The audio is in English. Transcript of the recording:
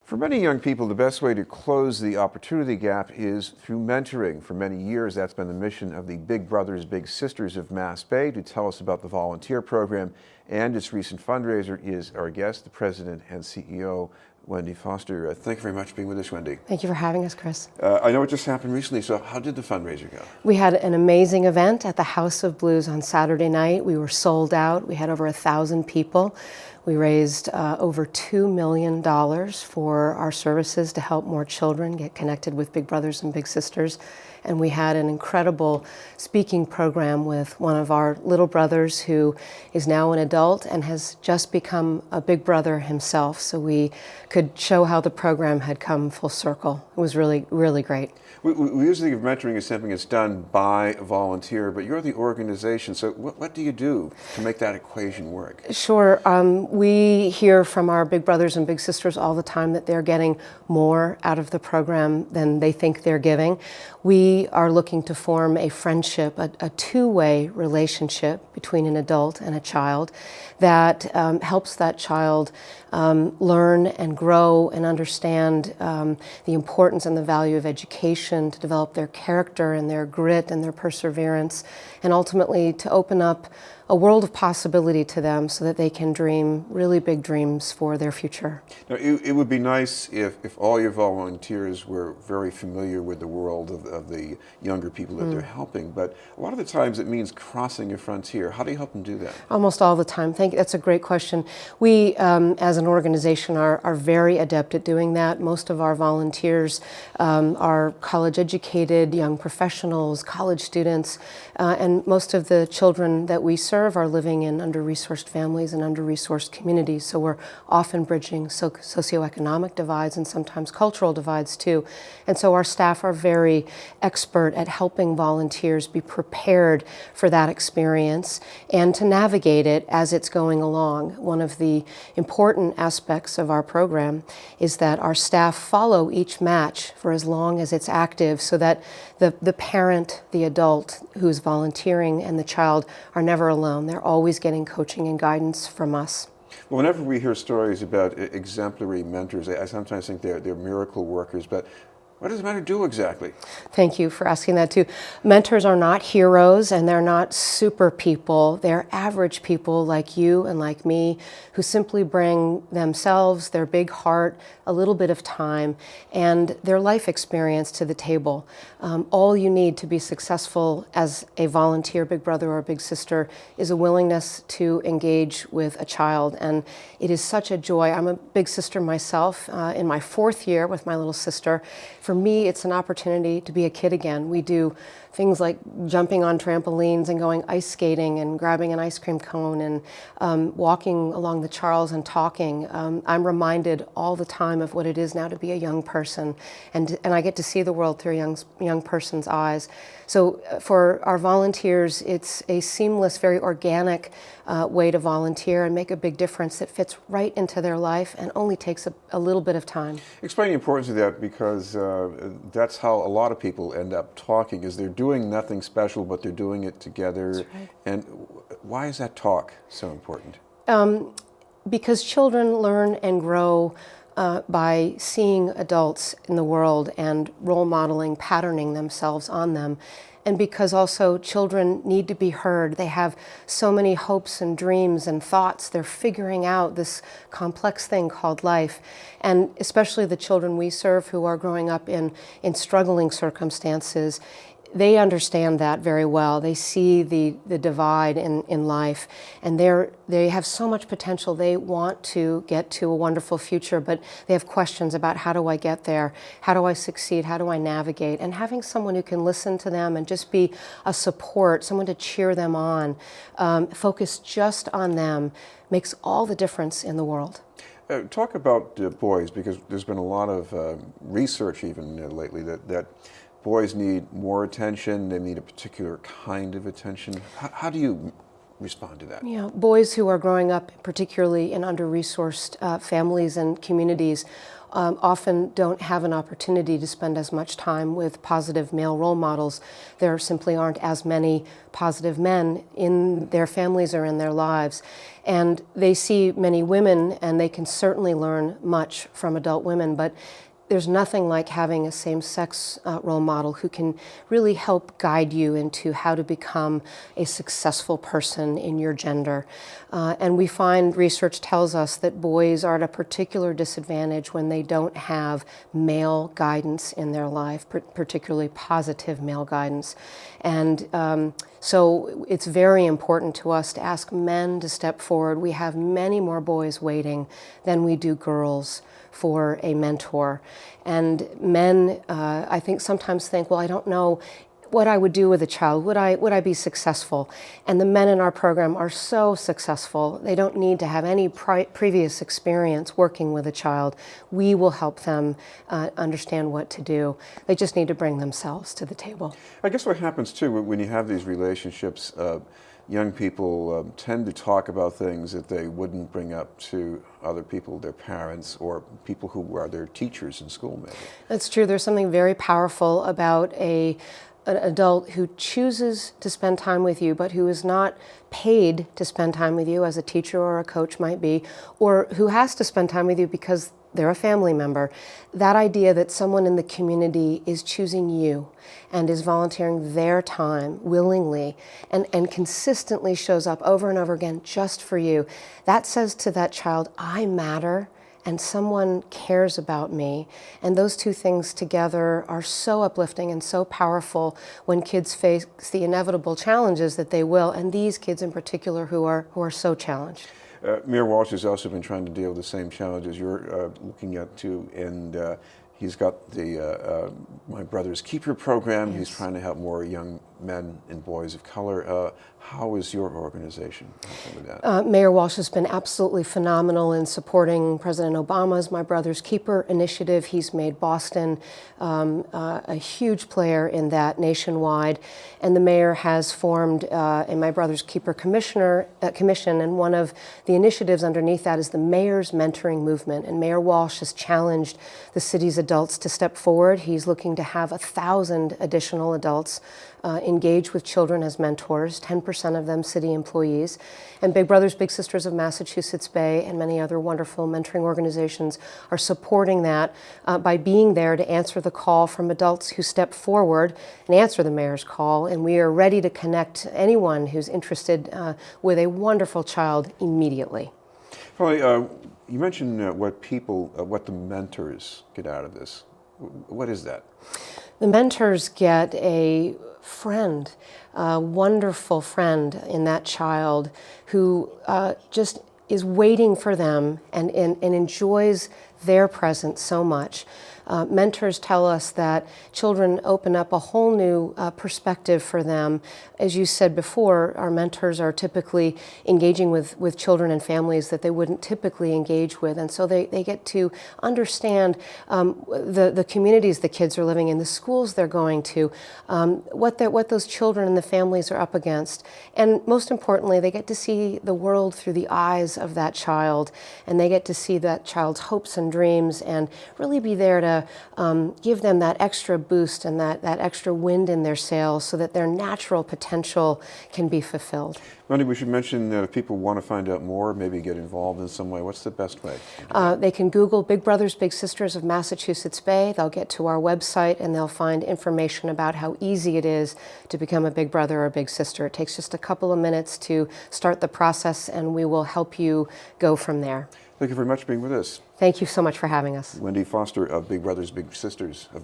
For many young people, the best way to close the opportunity gap is through mentoring. For many years, that's been the mission of the Big Brothers Big Sisters of Mass Bay. To tell us about the volunteer program and its recent fundraiser is our guest, the President and CEO, Wendy Foster. Thank you very much for being with us, Wendy. Thank you for having us, Chris. I know it just happened recently, so how did the fundraiser go? We had an amazing event at the House of Blues on Saturday night. We were sold out. We had over 1,000 people. We raised over $2 million for our services to help more children get connected with Big Brothers and Big Sisters. And we had an incredible speaking program with one of our little brothers who is now an adult and has just become a big brother himself. So we could show how the program had come full circle. It was really, really great. We usually think of mentoring as something that's done by a volunteer, but you're the organization, so what do you do to make that equation work? Sure. We hear from our Big Brothers and Big Sisters all the time that they're getting more out of the program than they think they're giving. We are looking to form a friendship, a two-way relationship between an adult and a child that helps that child learn and grow and understand the importance and the value of education, to develop their character and their grit and their perseverance, and ultimately to open up a world of possibility to them so that they can dream really big dreams for their future. Now, it would be nice if all your volunteers were very familiar with the world of the younger people that they're helping, but a lot of the times it means crossing a frontier. How do you help them do that? Almost all the time. Thank you. That's a great question. We, as an organization, are very adept at doing that. Most of our volunteers are college-educated, young professionals, college students, and most of the children that we serve are living in under-resourced families and under-resourced communities. So we're often bridging socioeconomic divides and sometimes cultural divides too. And so our staff are very expert at helping volunteers be prepared for that experience and to navigate it as it's going along. One of the important aspects of our program is that our staff follow each match for as long as it's active so that the parent, the adult who's volunteering, and the child are never alone. They're always getting coaching and guidance from us. Well, whenever we hear stories about exemplary mentors, I sometimes think they're miracle workers, but what does a mentor do exactly? Thank you for asking that too. Mentors are not heroes and they're not super people. They're average people like you and like me who simply bring themselves, their big heart, a little bit of time, and their life experience to the table. All you need to be successful as a volunteer Big Brother or Big Sister is a willingness to engage with a child, and it is such a joy. I'm a Big Sister myself in my 4th year with my little sister. For me, it's an opportunity to be a kid again. We do things like jumping on trampolines and going ice skating and grabbing an ice cream cone and walking along the Charles and talking. I'm reminded all the time of what it is now to be a young person, and I get to see the world through a young person's eyes. So for our volunteers, it's a seamless, very organic way to volunteer and make a big difference that fits right into their life and only takes a little bit of time. Explain the importance of that, because that's how a lot of people end up talking, is they're doing nothing special, but they're doing it together. That's right. And why is that talk so important? Because children learn and grow by seeing adults in the world and role modeling, patterning themselves on them. And because also children need to be heard. They have so many hopes and dreams and thoughts. They're figuring out this complex thing called life. And especially the children we serve who are growing up in struggling circumstances, they understand that very well. They see the divide in life, and they have so much potential. They want to get to a wonderful future, but they have questions about, how do I get there? How do I succeed? How do I navigate? And having someone who can listen to them and just be a support, someone to cheer them on, focus just on them, makes all the difference in the world. Talk about boys, because there's been a lot of research even lately that boys need more attention, they need a particular kind of attention. How do you respond to that? You know, boys who are growing up, particularly in under-resourced families and communities, often don't have an opportunity to spend as much time with positive male role models. There simply aren't as many positive men in their families or in their lives. And they see many women, and they can certainly learn much from adult women, but there's nothing like having a same-sex role model who can really help guide you into how to become a successful person in your gender. And we find research tells us that boys are at a particular disadvantage when they don't have male guidance in their life, particularly positive male guidance. And so it's very important to us to ask men to step forward. We have many more boys waiting than we do girls for a mentor. And men, I think, sometimes think, well, I don't know what I would do with a child. Would I be successful? And the men in our program are so successful. They don't need to have any previous experience working with a child. We will help them understand what to do. They just need to bring themselves to the table. I guess what happens too when you have these relationships, young people tend to talk about things that they wouldn't bring up to other people, their parents, or people who are their teachers in school, maybe. That's true. There's something very powerful about an adult who chooses to spend time with you, but who is not paid to spend time with you, as a teacher or a coach might be, or who has to spend time with you because they're a family member. That idea that someone in the community is choosing you and is volunteering their time willingly and consistently shows up over and over again just for you, that says to that child, I matter and someone cares about me. And those two things together are so uplifting and so powerful when kids face the inevitable challenges that they will, and these kids in particular who are so challenged. Mayor Walsh has also been trying to deal with the same challenges you're looking at too, and he's got the My Brother's Keeper program. Yes. He's trying to help more young men and boys of color. How is your organization helping with that? Mayor Walsh has been absolutely phenomenal in supporting President Obama's My Brother's Keeper initiative. He's made Boston a huge player in that nationwide, and the mayor has formed a My Brother's Keeper commission, and one of the initiatives underneath that is the Mayor's Mentoring Movement, and Mayor Walsh has challenged the city's adults to step forward. He's looking to have 1,000 additional adults engage with children as mentors, 10% of them city employees. And Big Brothers Big Sisters of Massachusetts Bay and many other wonderful mentoring organizations are supporting that by being there to answer the call from adults who step forward and answer the mayor's call. And we are ready to connect anyone who's interested with a wonderful child immediately. Probably, you mentioned what the mentors get out of this. What is that? The mentors get a friend, a wonderful friend in that child who just is waiting for them and enjoys their presence so much. Mentors tell us that children open up a whole new perspective for them. As you said before, our mentors are typically engaging with children and families that they wouldn't typically engage with, and so they get to understand the communities the kids are living in, the schools they're going to, what those children and the families are up against. And most importantly, they get to see the world through the eyes of that child, and they get to see that child's hopes and dreams and really be there to give them that extra boost and that extra wind in their sails so that their natural potential can be fulfilled. Wendy, we should mention that if people want to find out more, maybe get involved in some way, what's the best way? They can Google Big Brothers Big Sisters of Massachusetts Bay. They'll get to our website and they'll find information about how easy it is to become a big brother or big sister. It takes just a couple of minutes to start the process, and we will help you go from there. Thank you very much for being with us. Thank you so much for having us. Wendy Foster of Big Brothers Big Sisters of